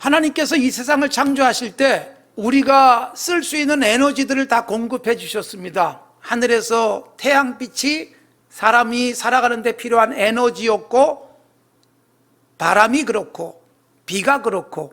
하나님께서 이 세상을 창조하실 때 우리가 쓸 수 있는 에너지들을 다 공급해 주셨습니다. 하늘에서 태양빛이 사람이 살아가는 데 필요한 에너지였고, 바람이 그렇고 비가 그렇고,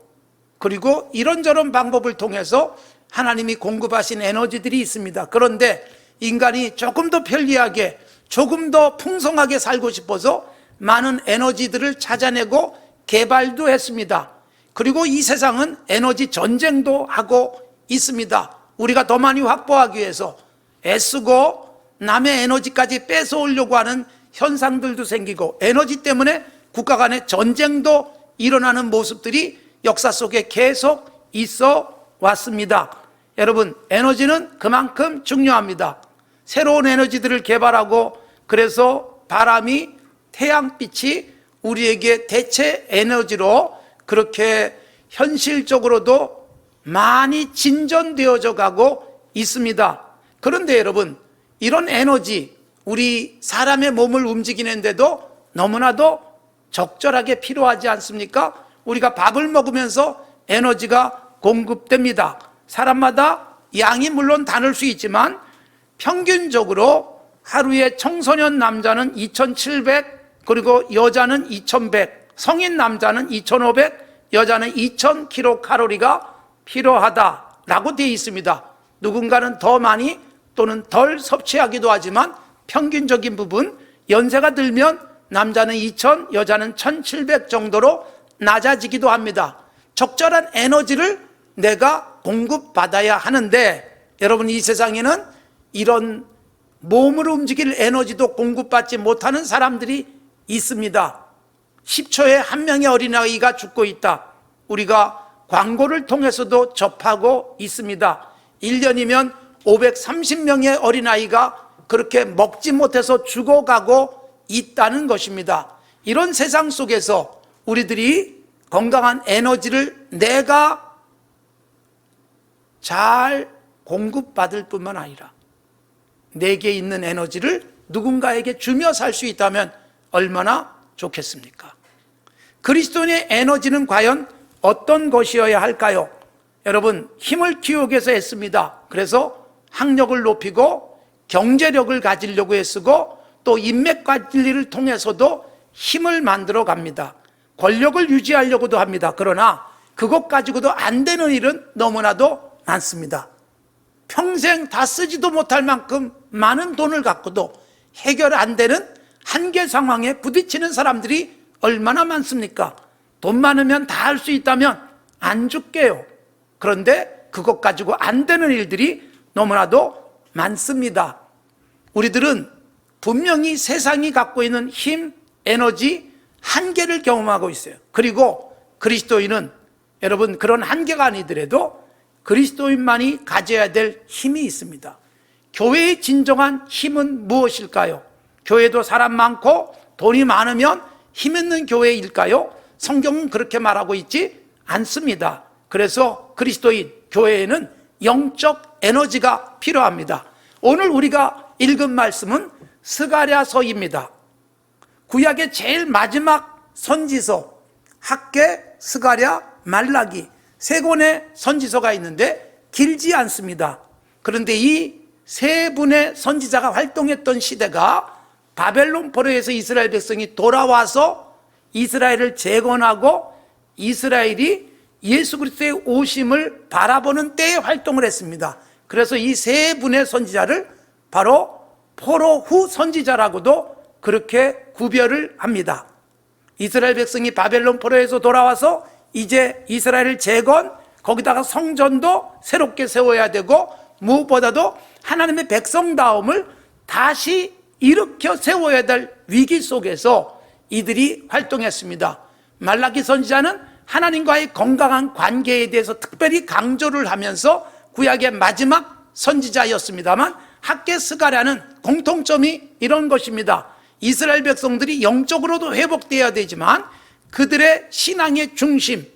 그리고 이런저런 방법을 통해서 하나님이 공급하신 에너지들이 있습니다. 그런데 인간이 조금 더 편리하게, 조금 더 풍성하게 살고 싶어서 많은 에너지들을 찾아내고 개발도 했습니다. 그리고 이 세상은 에너지 전쟁도 하고 있습니다. 우리가 더 많이 확보하기 위해서 애쓰고 남의 에너지까지 뺏어오려고 하는 현상들도 생기고, 에너지 때문에 국가 간의 전쟁도 일어나는 모습들이 역사 속에 계속 있어 왔습니다. 여러분, 에너지는 그만큼 중요합니다. 새로운 에너지들을 개발하고, 그래서 바람이, 태양빛이 우리에게 대체 에너지로 그렇게 현실적으로도 많이 진전되어져 가고 있습니다. 그런데 여러분, 이런 에너지, 우리 사람의 몸을 움직이는데도 너무나도 적절하게 필요하지 않습니까? 우리가 밥을 먹으면서 에너지가 공급됩니다. 사람마다 양이 물론 다를 수 있지만 평균적으로 하루에 청소년 남자는 2700, 그리고 여자는 2100, 성인 남자는 2500, 여자는 2000kcal가 필요하다라고 되어 있습니다. 누군가는 더 많이 또는 덜 섭취하기도 하지만 평균적인 부분, 연세가 들면 남자는 2000, 여자는 1700 정도로 낮아지기도 합니다. 적절한 에너지를 내가 공급받아야 하는데, 여러분, 이 세상에는 이런 몸을 움직일 에너지도 공급받지 못하는 사람들이 있습니다. 10초에 한 명의 어린아이가 죽고 있다. 우리가 광고를 통해서도 접하고 있습니다. 1년이면 530명의 어린아이가 그렇게 먹지 못해서 죽어가고 있다는 것입니다. 이런 세상 속에서 우리들이 건강한 에너지를 내가 잘 공급받을 뿐만 아니라 내게 있는 에너지를 누군가에게 주며 살 수 있다면 얼마나 좋겠습니까? 그리스도인의 에너지는 과연 어떤 것이어야 할까요? 여러분, 힘을 키우기 위해서 했습니다. 그래서 학력을 높이고 경제력을 가지려고 애쓰고, 또 인맥 관리를 통해서도 힘을 만들어 갑니다. 권력을 유지하려고도 합니다. 그러나 그것 가지고도 안 되는 일은 너무나도 많습니다. 평생 다 쓰지도 못할 만큼 많은 돈을 갖고도 해결 안 되는 한계 상황에 부딪히는 사람들이 얼마나 많습니까? 돈 많으면 다 할 수 있다면 안 줄게요. 그런데 그것 가지고 안 되는 일들이 너무나도 많습니다. 우리들은 분명히 세상이 갖고 있는 힘, 에너지, 한계를 경험하고 있어요. 그리고 그리스도인은, 여러분, 그런 한계가 아니더라도 그리스도인만이 가져야 될 힘이 있습니다. 교회의 진정한 힘은 무엇일까요? 교회도 사람 많고 돈이 많으면 힘 있는 교회일까요? 성경은 그렇게 말하고 있지 않습니다. 그래서 그리스도인, 교회에는 영적 에너지가 필요합니다. 오늘 우리가 읽은 말씀은 스가랴서입니다. 구약의 제일 마지막 선지서, 학개, 스가랴, 말라기 세 권의 선지서가 있는데 길지 않습니다. 그런데 이 세 분의 선지자가 활동했던 시대가 바벨론 포로에서 이스라엘 백성이 돌아와서 이스라엘을 재건하고 이스라엘이 예수 그리스도의 오심을 바라보는 때에 활동을 했습니다. 그래서 이 세 분의 선지자를 바로 포로 후 선지자라고도 그렇게 구별을 합니다. 이스라엘 백성이 바벨론 포로에서 돌아와서 이제 이스라엘을 재건, 거기다가 성전도 새롭게 세워야 되고, 무엇보다도 하나님의 백성다움을 다시 일으켜 세워야 될 위기 속에서 이들이 활동했습니다. 말라기 선지자는 하나님과의 건강한 관계에 대해서 특별히 강조를 하면서 구약의 마지막 선지자였습니다만, 학개, 스가랴는 공통점이 이런 것입니다. 이스라엘 백성들이 영적으로도 회복되어야 되지만 그들의 신앙의 중심,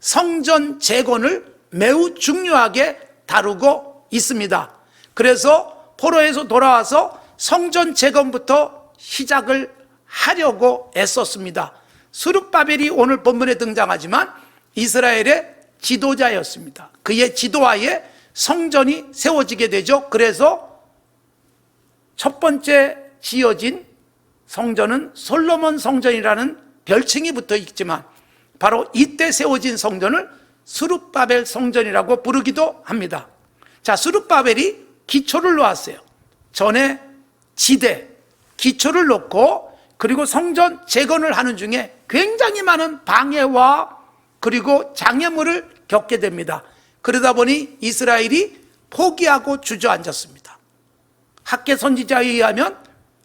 성전 재건을 매우 중요하게 다루고 있습니다. 그래서 포로에서 돌아와서 성전 재건부터 시작을 하려고 애썼습니다. 스룹바벨이 오늘 본문에 등장하지만 이스라엘의 지도자였습니다. 그의 지도하에 성전이 세워지게 되죠. 그래서 첫 번째 지어진 성전은 솔로몬 성전이라는 별칭이 붙어 있지만 바로 이때 세워진 성전을 스룹바벨 성전이라고 부르기도 합니다. 자, 스룹바벨이 기초를 놓았어요. 전에 지대, 기초를 놓고 그리고 성전 재건을 하는 중에 굉장히 많은 방해와 그리고 장애물을 겪게 됩니다. 그러다 보니 이스라엘이 포기하고 주저앉았습니다. 학개 선지자에 의하면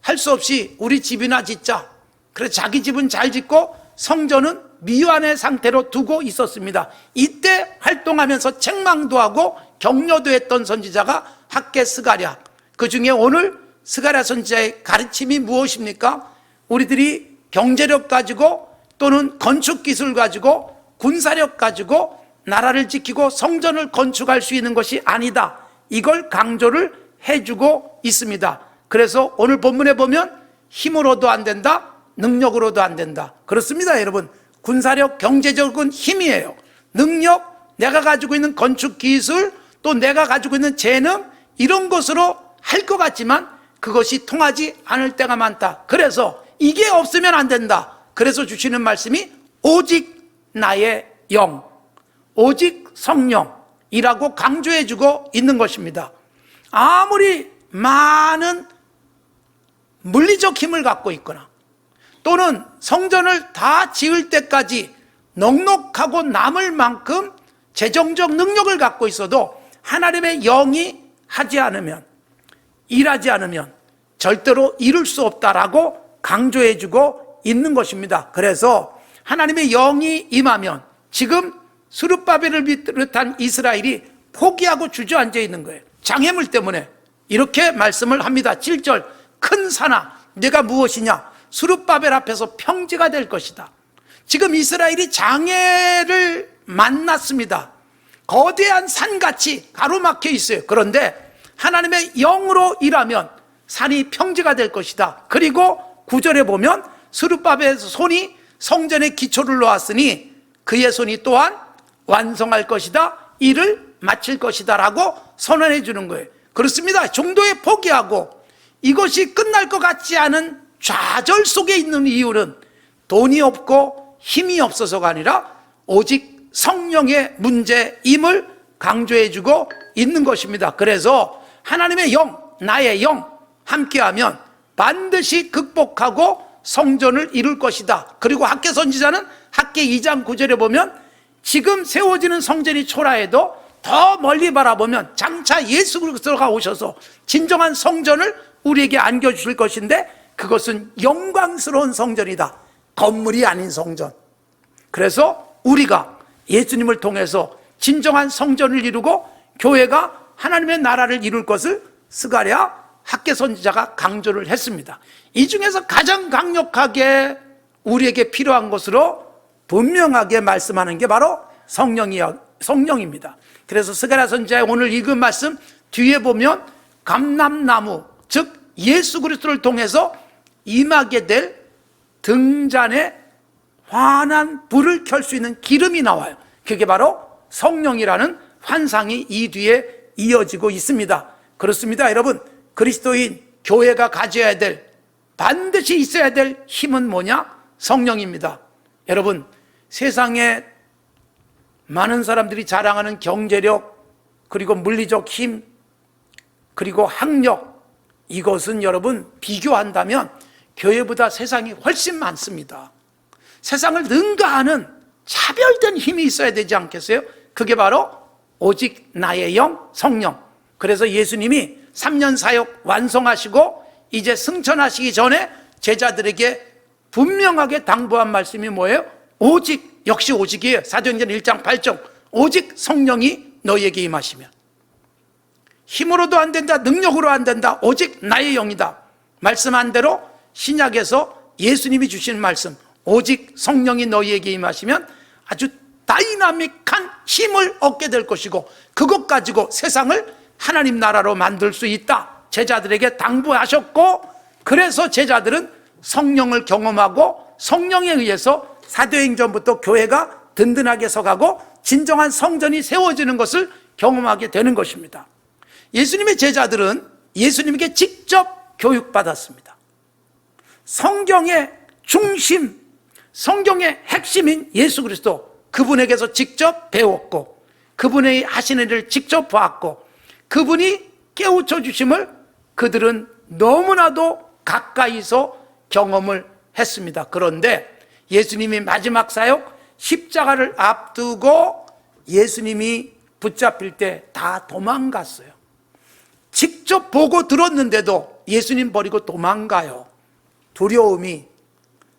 할 수 없이 우리 집이나 짓자. 그래서 자기 집은 잘 짓고 성전은 미완의 상태로 두고 있었습니다. 이때 활동하면서 책망도 하고 격려도 했던 선지자가 학개 스가랴. 그 중에 오늘 스가랴 선지자의 가르침이 무엇입니까? 우리들이 경제력 가지고 또는 건축 기술 가지고 군사력 가지고 나라를 지키고 성전을 건축할 수 있는 것이 아니다. 이걸 강조를 해주고 있습니다. 그래서 오늘 본문에 보면 힘으로도 안 된다, 능력으로도 안 된다. 그렇습니다, 여러분. 군사력, 경제적인 힘이에요. 능력, 내가 가지고 있는 건축 기술, 또 내가 가지고 있는 재능, 이런 것으로 할 것 같지만 그것이 통하지 않을 때가 많다. 그래서 이게 없으면 안 된다. 그래서 주시는 말씀이 오직 나의 영, 오직 성령이라고 강조해주고 있는 것입니다. 아무리 많은 물리적 힘을 갖고 있거나 또는 성전을 다 지을 때까지 넉넉하고 남을 만큼 재정적 능력을 갖고 있어도 하나님의 영이 하지 않으면, 일하지 않으면 절대로 이룰 수 없다라고 강조해주고 있는 것입니다. 그래서 하나님의 영이 임하면 지금 스룹바벨을 비롯한 이스라엘이 포기하고 주저앉아 있는 거예요. 장애물 때문에 이렇게 말씀을 합니다. 7절, 큰 산아 내가 무엇이냐? 스룹바벨 앞에서 평지가 될 것이다. 지금 이스라엘이 장애를 만났습니다. 거대한 산같이 가로막혀 있어요. 그런데 하나님의 영으로 일하면 산이 평지가 될 것이다. 그리고 9절에 보면 스룹바벨의 손이 성전의 기초를 놓았으니 그의 손이 또한 완성할 것이다, 일을 마칠 것이다 라고 선언해 주는 거예요. 그렇습니다. 정도에 포기하고 이것이 끝날 것 같지 않은 좌절 속에 있는 이유는 돈이 없고 힘이 없어서가 아니라 오직 성령의 문제임을 강조해 주고 있는 것입니다. 그래서 하나님의 영, 나의 영 함께하면 반드시 극복하고 성전을 이룰 것이다. 그리고 학개 선지자는 학개 2장 9절에 보면 지금 세워지는 성전이 초라해도 더 멀리 바라보면 장차 예수 그리스도가 오셔서 진정한 성전을 우리에게 안겨주실 것인데 그것은 영광스러운 성전이다. 건물이 아닌 성전. 그래서 우리가 예수님을 통해서 진정한 성전을 이루고 교회가 하나님의 나라를 이룰 것을 스가랴 학개 선지자가 강조를 했습니다. 이 중에서 가장 강력하게 우리에게 필요한 것으로 분명하게 말씀하는 게 바로 성령입니다. 그래서 스가랴 선지자의 오늘 읽은 말씀 뒤에 보면 감람나무, 즉 예수 그리스도를 통해서 임하게 될 등잔에 환한 불을 켤 수 있는 기름이 나와요. 그게 바로 성령이라는 환상이 이 뒤에 이어지고 있습니다. 그렇습니다, 여러분. 그리스도인 교회가 가져야 될, 반드시 있어야 될 힘은 뭐냐? 성령입니다. 여러분, 세상에 많은 사람들이 자랑하는 경제력, 그리고 물리적 힘, 그리고 학력, 이것은 여러분 비교한다면 교회보다 세상이 훨씬 많습니다. 세상을 능가하는 차별된 힘이 있어야 되지 않겠어요? 그게 바로 오직 나의 영, 성령. 그래서 예수님이 3년 사역 완성하시고 이제 승천하시기 전에 제자들에게 분명하게 당부한 말씀이 뭐예요? 오직, 역시 오직이에요. 사도행전 1장 8절, 오직 성령이 너희에게 임하시면. 힘으로도 안 된다, 능력으로 안 된다, 오직 나의 영이다. 말씀한 대로 신약에서 예수님이 주신 말씀, 오직 성령이 너희에게 임하시면 아주 다이나믹한 힘을 얻게 될 것이고 그것 가지고 세상을 하나님 나라로 만들 수 있다. 제자들에게 당부하셨고, 그래서 제자들은 성령을 경험하고 성령에 의해서 사도행전부터 교회가 든든하게 서가고 진정한 성전이 세워지는 것을 경험하게 되는 것입니다. 예수님의 제자들은 예수님에게 직접 교육받았습니다. 성경의 중심, 성경의 핵심인 예수 그리스도, 그분에게서 직접 배웠고 그분의 하시는 일을 직접 보았고 그분이 깨우쳐 주심을 그들은 너무나도 가까이서 경험을 했습니다. 그런데 예수님이 마지막 사역 십자가를 앞두고 예수님이 붙잡힐 때 다 도망갔어요. 직접 보고 들었는데도 예수님 버리고 도망가요. 두려움이,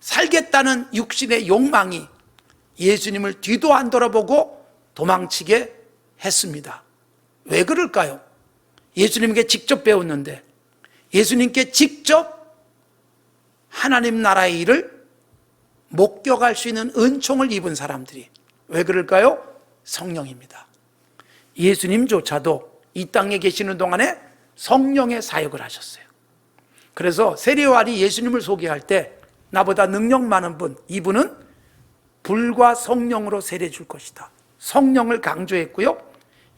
살겠다는 육신의 욕망이 예수님을 뒤도 안 돌아보고 도망치게 했습니다. 왜 그럴까요? 예수님께 직접 배웠는데, 예수님께 직접 하나님 나라의 일을 목격할 수 있는 은총을 입은 사람들이 왜 그럴까요? 성령입니다. 예수님조차도 이 땅에 계시는 동안에 성령의 사역을 하셨어요. 그래서 세례요한이 예수님을 소개할 때 나보다 능력 많은 분, 이분은 불과 성령으로 세례 줄 것이다, 성령을 강조했고요.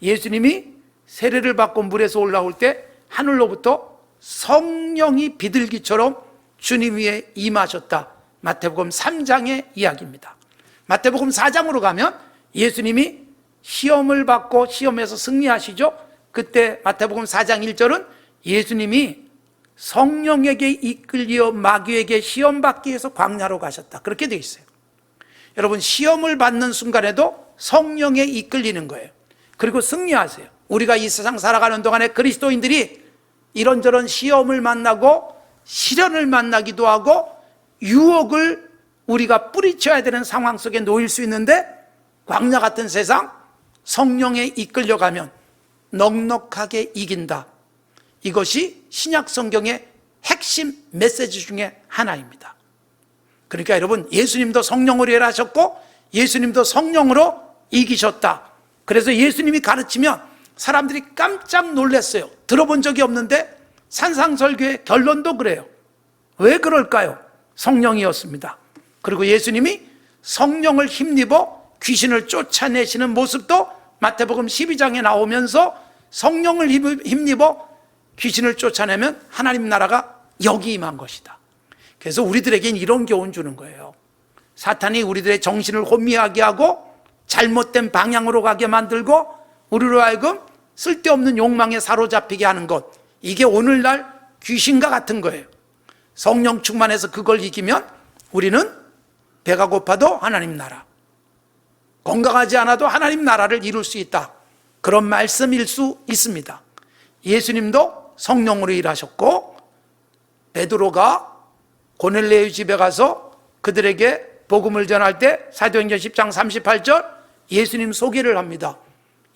예수님이 세례를 받고 물에서 올라올 때 하늘로부터 성령이 비둘기처럼 주님 위에 임하셨다, 마태복음 3장의 이야기입니다. 마태복음 4장으로 가면 예수님이 시험을 받고 시험에서 승리하시죠. 그때 마태복음 4장 1절은 예수님이 성령에게 이끌려 마귀에게 시험 받기 위해서 광야로 가셨다, 그렇게 되어 있어요. 여러분, 시험을 받는 순간에도 성령에 이끌리는 거예요. 그리고 승리하세요. 우리가 이 세상 살아가는 동안에 그리스도인들이 이런저런 시험을 만나고 시련을 만나기도 하고 유혹을 우리가 뿌리쳐야 되는 상황 속에 놓일 수 있는데, 광야 같은 세상 성령에 이끌려가면 넉넉하게 이긴다. 이것이 신약 성경의 핵심 메시지 중에 하나입니다. 그러니까 여러분, 예수님도 성령으로 일하셨고 예수님도 성령으로 이기셨다. 그래서 예수님이 가르치면 사람들이 깜짝 놀랐어요. 들어본 적이 없는데 산상설교의 결론도 그래요. 왜 그럴까요? 성령이었습니다. 그리고 예수님이 성령을 힘입어 귀신을 쫓아내시는 모습도 마태복음 12장에 나오면서 성령을 힘입어 귀신을 쫓아내면 하나님 나라가 여기 임한 것이다. 그래서 우리들에겐 이런 교훈 주는 거예요. 사탄이 우리들의 정신을 혼미하게 하고 잘못된 방향으로 가게 만들고 우리로 하여금 쓸데없는 욕망에 사로잡히게 하는 것, 이게 오늘날 귀신과 같은 거예요. 성령 충만해서 그걸 이기면 우리는 배가 고파도 하나님 나라, 건강하지 않아도 하나님 나라를 이룰 수 있다, 그런 말씀일 수 있습니다. 예수님도 성령으로 일하셨고 베드로가 고넬레의 집에 가서 그들에게 복음을 전할 때 사도행전 10장 38절 예수님 소개를 합니다.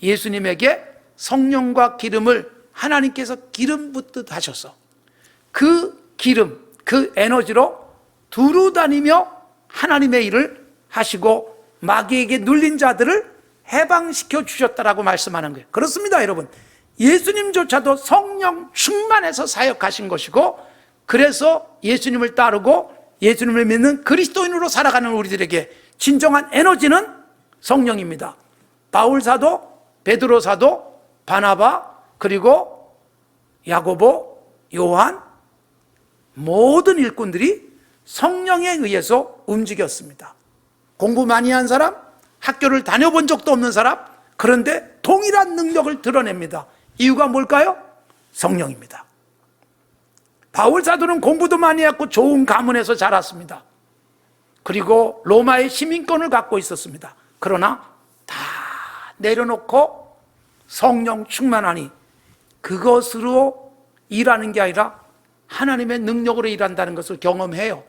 예수님에게 성령과 기름을 하나님께서 기름 붓듯 하셔서 그 기름, 그 에너지로 두루 다니며 하나님의 일을 하시고 마귀에게 눌린 자들을 해방시켜 주셨다라고 말씀하는 거예요. 그렇습니다, 여러분. 예수님조차도 성령 충만해서 사역하신 것이고, 그래서 예수님을 따르고 예수님을 믿는 그리스도인으로 살아가는 우리들에게 진정한 에너지는 성령입니다. 바울 사도, 베드로 사도, 바나바, 그리고 야고보, 요한, 모든 일꾼들이 성령에 의해서 움직였습니다. 공부 많이 한 사람, 학교를 다녀본 적도 없는 사람, 그런데 동일한 능력을 드러냅니다. 이유가 뭘까요? 성령입니다. 바울 사도는 공부도 많이 했고 좋은 가문에서 자랐습니다. 그리고 로마의 시민권을 갖고 있었습니다. 그러나 다 내려놓고 성령 충만하니 그것으로 일하는 게 아니라 하나님의 능력으로 일한다는 것을 경험해요.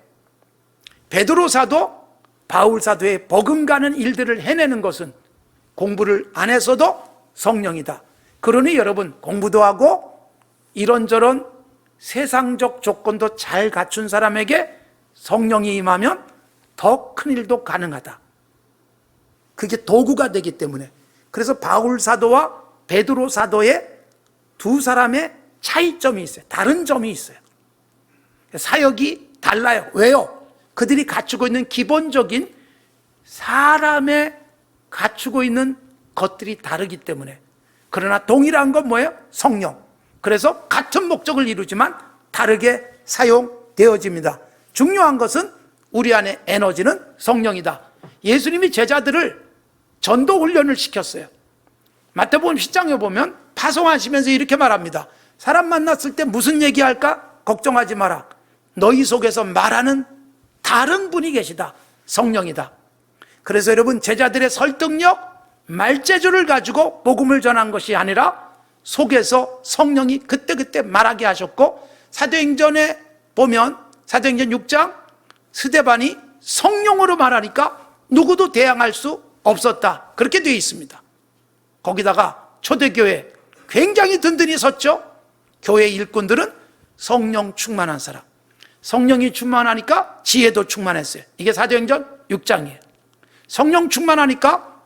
베드로 사도, 바울 사도의 버금가는 일들을 해내는 것은 공부를 안 해서도 성령이다. 그러니 여러분, 공부도 하고 이런저런 세상적 조건도 잘 갖춘 사람에게 성령이 임하면 더 큰 일도 가능하다. 그게 도구가 되기 때문에. 그래서 바울 사도와 베드로 사도의 두 사람의 차이점이 있어요. 다른 점이 있어요. 사역이 달라요. 왜요? 그들이 갖추고 있는 기본적인 사람의 갖추고 있는 것들이 다르기 때문에. 그러나 동일한 건 뭐예요? 성령. 그래서 같은 목적을 이루지만 다르게 사용되어집니다. 중요한 것은 우리 안에 에너지는 성령이다. 예수님이 제자들을 전도 훈련을 시켰어요. 마태복음 10장에 보면 파송하시면서 이렇게 말합니다. 사람 만났을 때 무슨 얘기할까? 걱정하지 마라. 너희 속에서 말하는 다른 분이 계시다. 성령이다. 그래서 여러분, 제자들의 설득력, 말재주를 가지고 복음을 전한 것이 아니라 속에서 성령이 그때그때 말하게 하셨고, 사도행전에 보면 사도행전 6장 스데반이 성령으로 말하니까 누구도 대항할 수 없었다. 그렇게 되어 있습니다. 거기다가 초대교회 굉장히 든든히 섰죠. 교회 일꾼들은 성령 충만한 사람. 성령이 충만하니까 지혜도 충만했어요. 이게 사도행전 6장이에요. 성령 충만하니까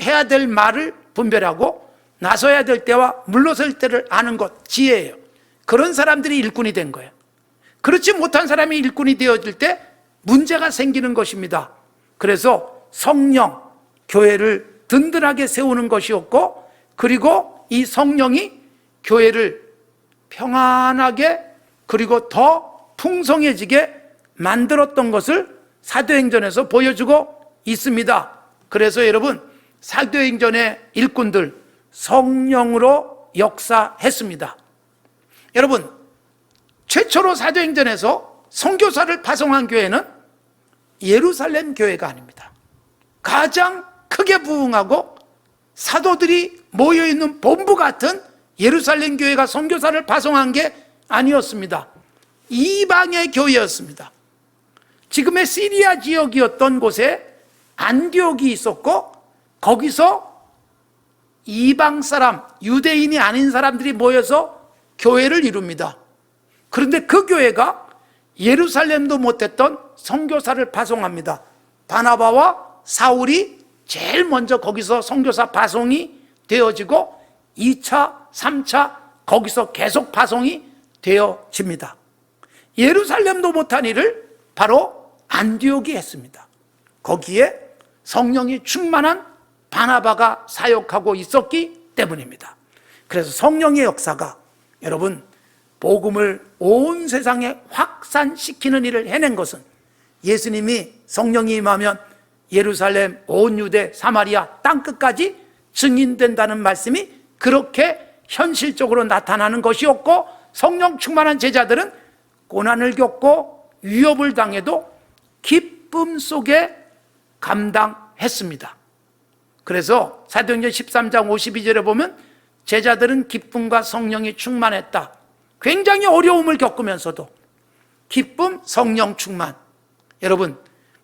해야 될 말을 분별하고 나서야 될 때와 물러설 때를 아는 것, 지혜예요. 그런 사람들이 일꾼이 된 거예요. 그렇지 못한 사람이 일꾼이 되어질 때 문제가 생기는 것입니다. 그래서 성령, 교회를 든든하게 세우는 것이었고, 그리고 이 성령이 교회를 평안하게 그리고 더 풍성해지게 만들었던 것을 사도행전에서 보여주고 있습니다. 그래서 여러분, 사도행전의 일꾼들 성령으로 역사했습니다. 여러분, 최초로 사도행전에서 선교사를 파송한 교회는 예루살렘 교회가 아닙니다. 가장 크게 부흥하고 사도들이 모여있는 본부 같은 예루살렘 교회가 선교사를 파송한 게 아니었습니다. 이방의 교회였습니다. 지금의 시리아 지역이었던 곳에 안디옥이 있었고, 거기서 이방 사람, 유대인이 아닌 사람들이 모여서 교회를 이룹니다. 그런데 그 교회가 예루살렘도 못했던 선교사를 파송합니다. 바나바와 사울이 제일 먼저 거기서 선교사 파송이 되어지고 2차, 3차 거기서 계속 파송이 되어집니다. 예루살렘도 못한 일을 바로 안디옥이 했습니다. 거기에 성령이 충만한 바나바가 사역하고 있었기 때문입니다. 그래서 성령의 역사가 여러분, 복음을 온 세상에 확산시키는 일을 해낸 것은 예수님이 성령이 임하면 예루살렘, 온 유대, 사마리아 땅끝까지 증인된다는 말씀이 그렇게 현실적으로 나타나는 것이었고, 성령 충만한 제자들은 고난을 겪고 위협을 당해도 기쁨 속에 감당했습니다. 그래서 사도행전 13장 52절에 보면 제자들은 기쁨과 성령이 충만했다. 굉장히 어려움을 겪으면서도 기쁨, 성령 충만. 여러분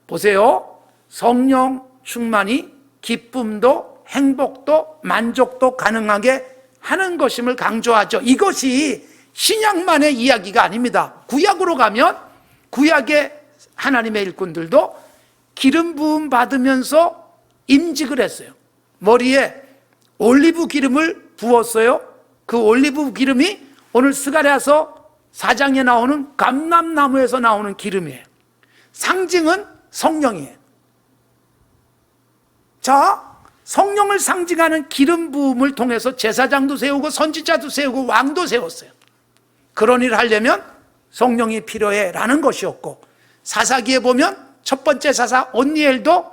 보세요. 성령 충만이 기쁨도 행복도 만족도 가능하게 하는 것임을 강조하죠. 이것이 신약만의 이야기가 아닙니다. 구약으로 가면 구약의 하나님의 일꾼들도 기름 부음 받으면서 임직을 했어요. 머리에 올리브 기름을 부었어요. 그 올리브 기름이 오늘 스가랴서 4장에 나오는 감람나무에서 나오는 기름이에요. 상징은 성령이에요. 자, 성령을 상징하는 기름 부음을 통해서 제사장도 세우고 선지자도 세우고 왕도 세웠어요. 그런 일을 하려면 성령이 필요해 라는 것이었고, 사사기에 보면 첫 번째 사사 온니엘도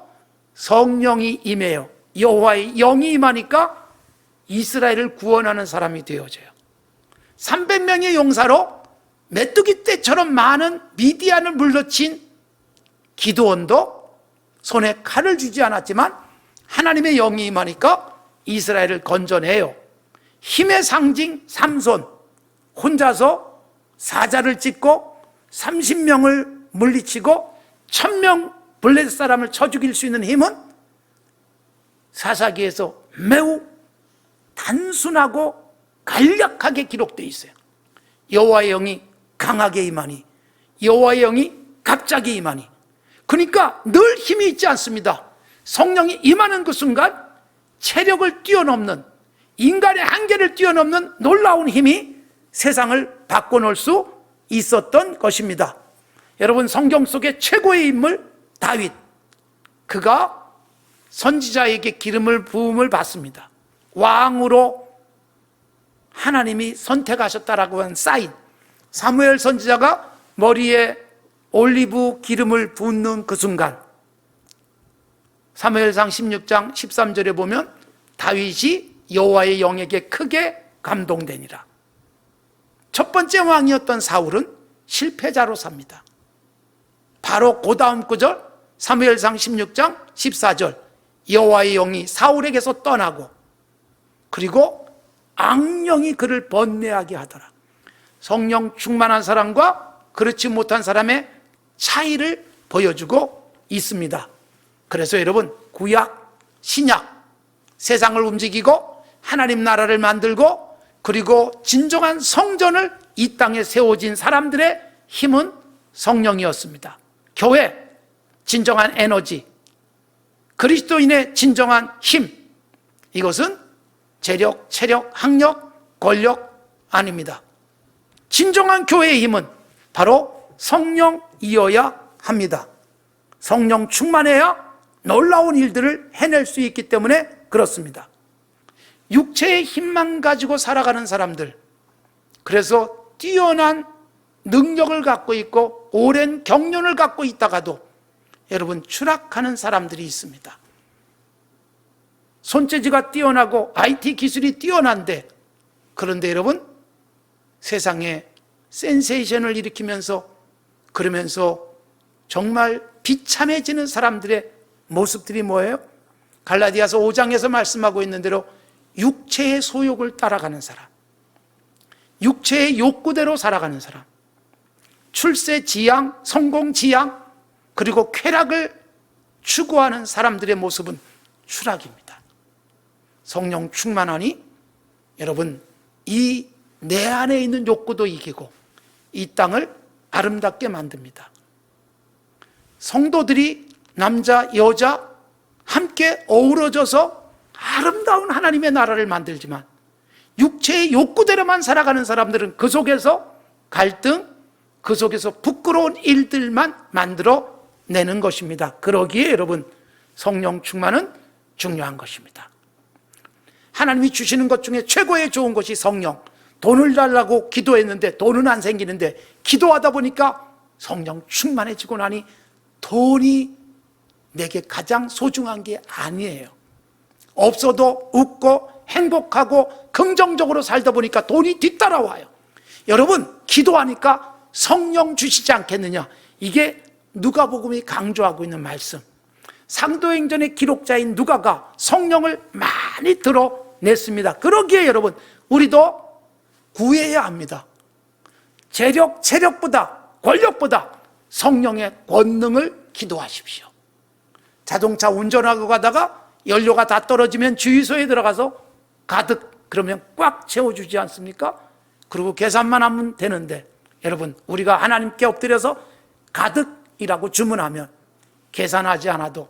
성령이 임해요. 여호와의 영이 임하니까 이스라엘을 구원하는 사람이 되어져요. 300명의 용사로 메뚜기 떼처럼 많은 미디안을 물러친 기드온도 손에 칼을 쥐지 않았지만 하나님의 영이 임하니까 이스라엘을 건져내요. 힘의 상징 삼손, 혼자서 사자를 찢고 30명을 물리치고 1000명 블레셋 사람을 쳐 죽일 수 있는 힘은 사사기에서 매우 단순하고 간략하게 기록되어 있어요. 여호와의 영이 강하게 임하니, 여호와의 영이 갑자기 임하니. 그러니까 늘 힘이 있지 않습니다. 성령이 임하는 그 순간 체력을 뛰어넘는, 인간의 한계를 뛰어넘는 놀라운 힘이 세상을 바꿔놓을 수 있었던 것입니다. 여러분, 성경 속의 최고의 인물 다윗, 그가 선지자에게 기름을 부음을 받습니다. 왕으로 하나님이 선택하셨다라고 한 사인. 사무엘 선지자가 머리에 올리브 기름을 붓는 그 순간, 사무엘상 16장 13절에 보면 다윗이 여호와의 영에게 크게 감동되니라. 첫 번째 왕이었던 사울은 실패자로 삽니다. 바로 그 다음 구절 사무엘상 16장 14절, 여호와의 영이 사울에게서 떠나고 그리고 악령이 그를 번뇌하게 하더라. 성령 충만한 사람과 그렇지 못한 사람의 차이를 보여주고 있습니다. 그래서 여러분, 구약, 신약, 세상을 움직이고 하나님 나라를 만들고 그리고 진정한 성전을 이 땅에 세워진 사람들의 힘은 성령이었습니다. 교회, 진정한 에너지, 그리스도인의 진정한 힘, 이것은 재력, 체력, 학력, 권력 아닙니다. 진정한 교회의 힘은 바로 성령이어야 합니다. 성령 충만해야 놀라운 일들을 해낼 수 있기 때문에 그렇습니다. 육체의 힘만 가지고 살아가는 사람들, 그래서 뛰어난 능력을 갖고 있고 오랜 경륜을 갖고 있다가도 여러분 추락하는 사람들이 있습니다. 손재주가 뛰어나고 IT 기술이 뛰어난데, 그런데 여러분 세상에 센세이션을 일으키면서 그러면서 정말 비참해지는 사람들의 모습들이 뭐예요? 갈라디아서 5장에서 말씀하고 있는 대로 육체의 소욕을 따라가는 사람, 육체의 욕구대로 살아가는 사람, 출세 지향, 성공 지향, 그리고 쾌락을 추구하는 사람들의 모습은 추락입니다. 성령 충만하니 여러분 이 내 안에 있는 욕구도 이기고 이 땅을 아름답게 만듭니다. 성도들이 남자, 여자 함께 어우러져서 아름다운 하나님의 나라를 만들지만 육체의 욕구대로만 살아가는 사람들은 그 속에서 갈등, 그 속에서 부끄러운 일들만 만들어 내는 것입니다. 그러기에 여러분 성령 충만은 중요한 것입니다. 하나님이 주시는 것 중에 최고의 좋은 것이 성령. 돈을 달라고 기도했는데 돈은 안 생기는데 기도하다 보니까 성령 충만해지고 나니 돈이 내게 가장 소중한 게 아니에요. 없어도 웃고 행복하고 긍정적으로 살다 보니까 돈이 뒤따라와요. 여러분 기도하니까 성령 주시지 않겠느냐. 이게 누가복음이 강조하고 있는 말씀. 사도행전의 기록자인 누가가 성령을 많이 드러냈습니다. 그러기에 여러분 우리도 구해야 합니다. 재력, 체력보다 권력보다 성령의 권능을 기도하십시오. 자동차 운전하고 가다가 연료가 다 떨어지면 주유소에 들어가서 가득 그러면 꽉 채워주지 않습니까? 그리고 계산만 하면 되는데 여러분 우리가 하나님께 엎드려서 가득이라고 주문하면 계산하지 않아도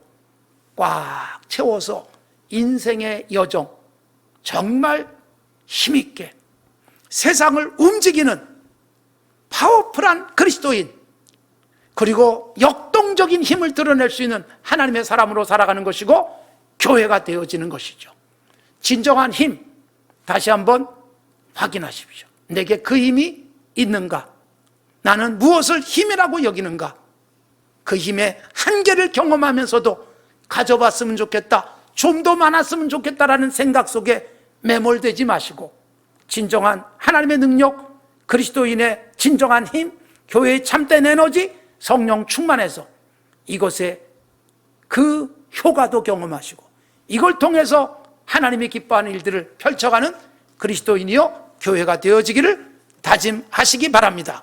꽉 채워서 인생의 여정 정말 힘있게 세상을 움직이는 파워풀한 그리스도인, 그리고 역동적인 힘을 드러낼 수 있는 하나님의 사람으로 살아가는 것이고 교회가 되어지는 것이죠. 진정한 힘 다시 한번 확인하십시오. 내게 그 힘이 있는가? 나는 무엇을 힘이라고 여기는가? 그 힘의 한계를 경험하면서도 가져봤으면 좋겠다, 좀 더 많았으면 좋겠다라는 생각 속에 매몰되지 마시고 진정한 하나님의 능력, 그리스도인의 진정한 힘, 교회의 참된 에너지, 성령 충만해서 이것에 그 효과도 경험하시고 이걸 통해서 하나님이 기뻐하는 일들을 펼쳐가는 그리스도인이요 교회가 되어지기를 다짐하시기 바랍니다.